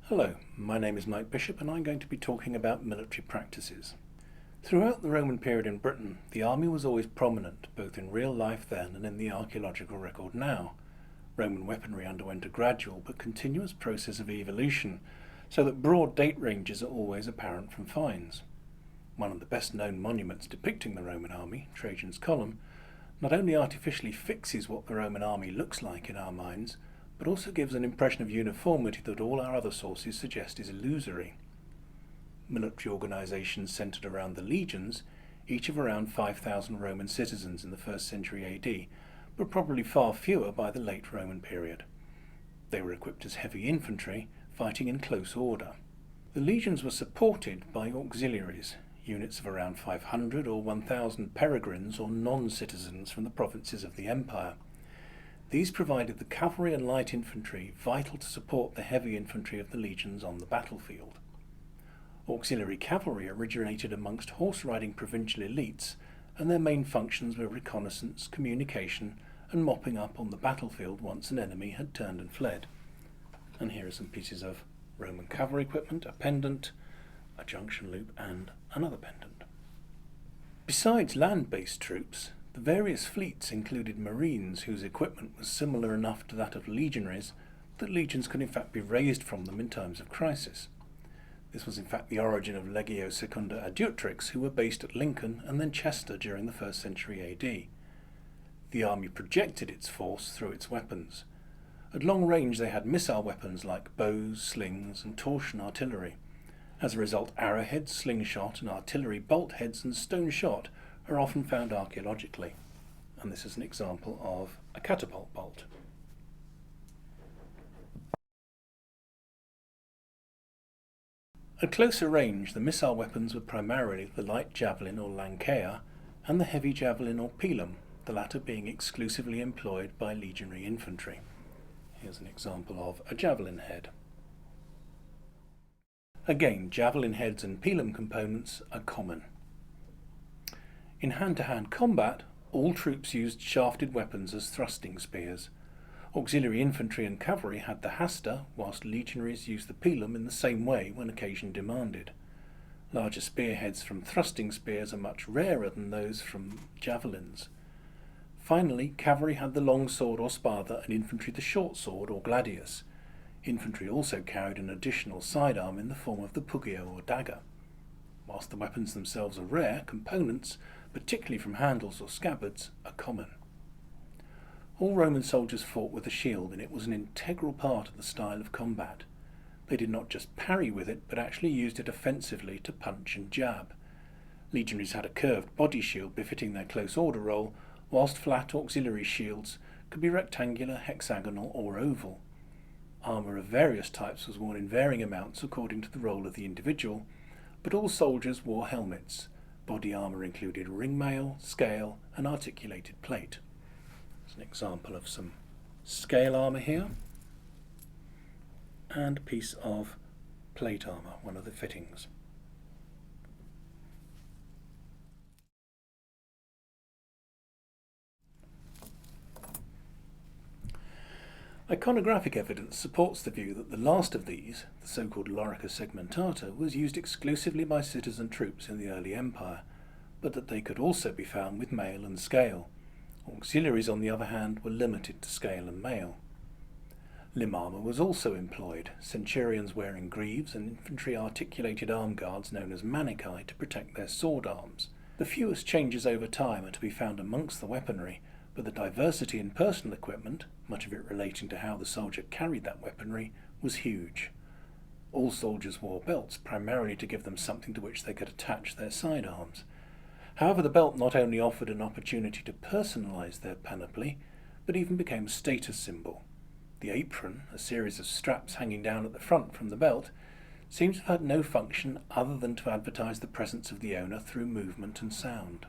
Hello, my name is Mike Bishop and I'm going to be talking about military practices. Throughout the Roman period in Britain, the army was always prominent, both in real life then and in the archaeological record now. Roman weaponry underwent a gradual but continuous process of evolution, so that broad date ranges are always apparent from finds. One of the best known monuments depicting the Roman army, Trajan's Column, not only artificially fixes what the Roman army looks like in our minds, but also gives an impression of uniformity that all our other sources suggest is illusory. Military organisations centred around the legions, each of around 5,000 Roman citizens in the 1st century AD, but probably far fewer by the late Roman period. They were equipped as heavy infantry, fighting in close order. The legions were supported by auxiliaries, units of around 500 or 1,000 peregrines or non-citizens from the provinces of the empire. These provided the cavalry and light infantry vital to support the heavy infantry of the legions on the battlefield. Auxiliary cavalry originated amongst horse-riding provincial elites, and their main functions were reconnaissance, communication, and mopping up on the battlefield once an enemy had turned and fled. And here are some pieces of Roman cavalry equipment: a pendant, a junction loop, and another pendant. Besides land-based troops, the various fleets included marines whose equipment was similar enough to that of legionaries that legions could in fact be raised from them in times of crisis. This was in fact the origin of Legio Secunda Adjutrix, who were based at Lincoln and then Chester during the 1st century AD. The army projected its force through its weapons. At long range they had missile weapons like bows, slings, and torsion artillery. As a result, arrowheads, slingshot, and artillery bolt heads and stone shot are often found archaeologically, and this is an example of a catapult bolt. At closer range, the missile weapons were primarily the light javelin or lancea and the heavy javelin or pilum, the latter being exclusively employed by legionary infantry. Here's an example of a javelin head. Again, javelin heads and pilum components are common. In hand-to-hand combat, all troops used shafted weapons as thrusting spears. Auxiliary infantry and cavalry had the hasta, whilst legionaries used the pilum in the same way when occasion demanded. Larger spearheads from thrusting spears are much rarer than those from javelins. Finally, cavalry had the long sword or spada and infantry the short sword or gladius. Infantry also carried an additional sidearm in the form of the pugio or dagger. Whilst the weapons themselves are rare, components, particularly from handles or scabbards, are common. All Roman soldiers fought with a shield, and it was an integral part of the style of combat. They did not just parry with it, but actually used it offensively to punch and jab. Legionaries had a curved body shield befitting their close order role, whilst flat auxiliary shields could be rectangular, hexagonal, or oval. Armour of various types was worn in varying amounts according to the role of the individual, but all soldiers wore helmets. Body armour included ringmail, scale, and articulated plate. There's an example of some scale armour here, and a piece of plate armour, one of the fittings. Iconographic evidence supports the view that the last of these, the so-called lorica segmentata, was used exclusively by citizen troops in the early empire, but that they could also be found with mail and scale. Auxiliaries, on the other hand, were limited to scale and mail. Limb armour was also employed, centurions wearing greaves and infantry articulated arm guards known as manicae to protect their sword arms. The fewest changes over time are to be found amongst the weaponry, but the diversity in personal equipment, much of it relating to how the soldier carried that weaponry, was huge. All soldiers wore belts, primarily to give them something to which they could attach their sidearms. However, the belt not only offered an opportunity to personalise their panoply, but even became a status symbol. The apron, a series of straps hanging down at the front from the belt, seems to have had no function other than to advertise the presence of the owner through movement and sound.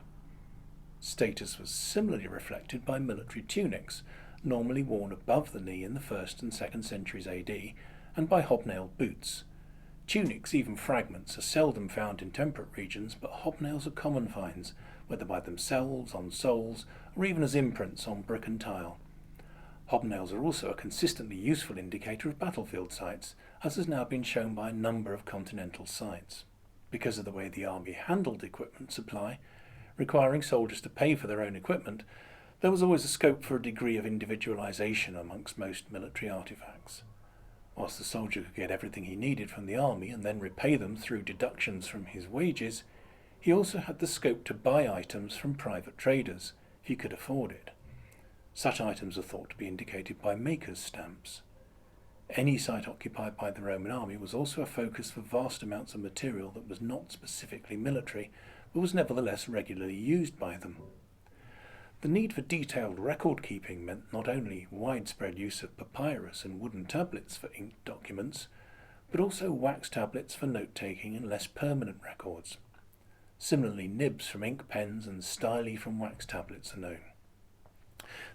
Status was similarly reflected by military tunics, normally worn above the knee in the 1st and 2nd centuries AD, and by hobnailed boots. Tunics, even fragments, are seldom found in temperate regions, but hobnails are common finds, whether by themselves, on soles, or even as imprints on brick and tile. Hobnails are also a consistently useful indicator of battlefield sites, as has now been shown by a number of continental sites. Because of the way the army handled equipment supply, requiring soldiers to pay for their own equipment, there was always a scope for a degree of individualization amongst most military artifacts. Whilst the soldier could get everything he needed from the army and then repay them through deductions from his wages, he also had the scope to buy items from private traders, if he could afford it. Such items are thought to be indicated by makers' stamps. Any site occupied by the Roman army was also a focus for vast amounts of material that was not specifically military, but was nevertheless regularly used by them. The need for detailed record-keeping meant not only widespread use of papyrus and wooden tablets for inked documents, but also wax tablets for note-taking and less permanent records. Similarly, nibs from ink pens and styli from wax tablets are known.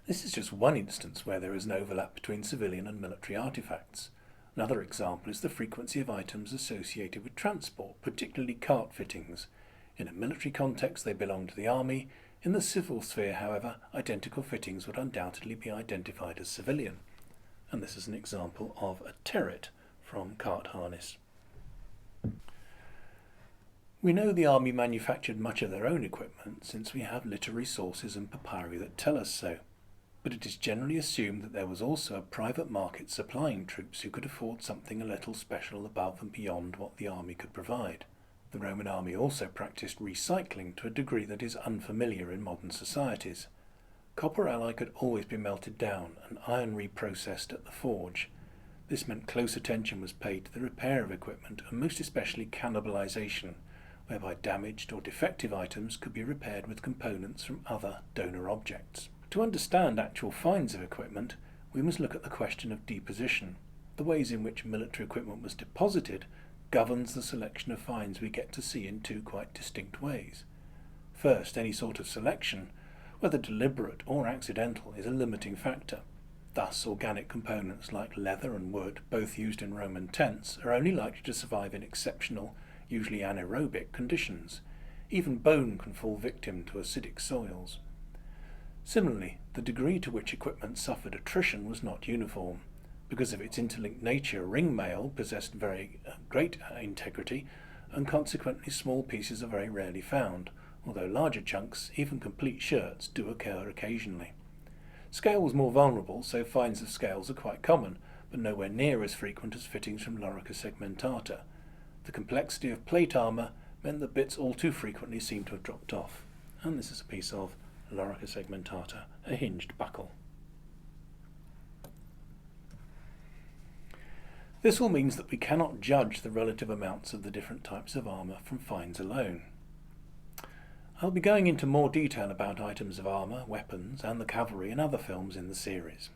This is just one instance where there is an overlap between civilian and military artifacts. Another example is the frequency of items associated with transport, particularly cart fittings. In a military context, they belong to the army. In the civil sphere, however, identical fittings would undoubtedly be identified as civilian. And this is an example of a terret from cart harness. We know the army manufactured much of their own equipment since we have literary sources and papyri that tell us so, but it is generally assumed that there was also a private market supplying troops who could afford something a little special above and beyond what the army could provide. The Roman army also practiced recycling to a degree that is unfamiliar in modern societies. Copper alloy could always be melted down and iron reprocessed at the forge. This meant close attention was paid to the repair of equipment and most especially cannibalization, whereby damaged or defective items could be repaired with components from other donor objects. To understand actual finds of equipment, we must look at the question of deposition. The ways in which military equipment was deposited governs the selection of finds we get to see in two quite distinct ways. First, any sort of selection, whether deliberate or accidental, is a limiting factor. Thus, organic components like leather and wood, both used in Roman tents, are only likely to survive in exceptional, usually anaerobic conditions. Even bone can fall victim to acidic soils. Similarly, the degree to which equipment suffered attrition was not uniform. Because of its interlinked nature, ring mail possessed very great integrity, and consequently small pieces are very rarely found, although larger chunks, even complete shirts, do occur occasionally. Scale was more vulnerable, so finds of scales are quite common, but nowhere near as frequent as fittings from lorica segmentata. The complexity of plate armour meant that bits all too frequently seem to have dropped off, and this is a piece of lorica segmentata, a hinged buckle. This all means that we cannot judge the relative amounts of the different types of armour from finds alone. I'll be going into more detail about items of armour, weapons, and the cavalry in other films in the series.